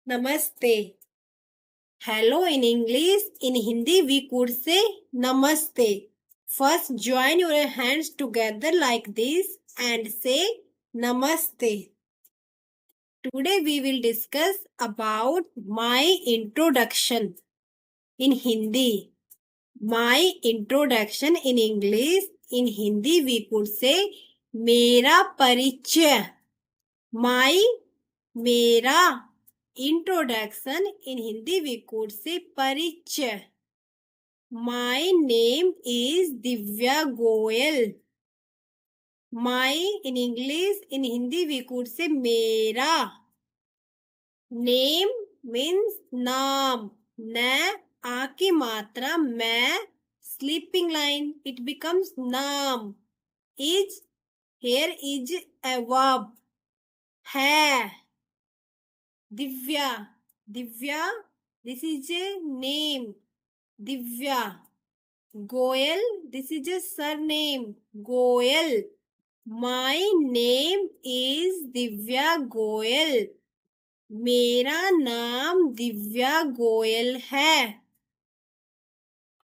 नमस्ते. Hello in English. In Hindi, we could say Namaste. First, join your hands together like this and say Namaste. Today, we will discuss about my introduction in Hindi. My introduction in English. In Hindi, we could say मेरा परिचय. My मेरा introduction in Hindi we could say परिचय. My name is Divya Goyal. My in English in Hindi we could say मेरा. Name means नाम. न आ की मात्रा मैं sleeping line it becomes नाम. Is here is a verb. है Divya. Divya, this is a name. Divya. Goyal, this is a surname. Goyal. My name is Divya Goyal. मेरा नाम दिव्या गोयल है.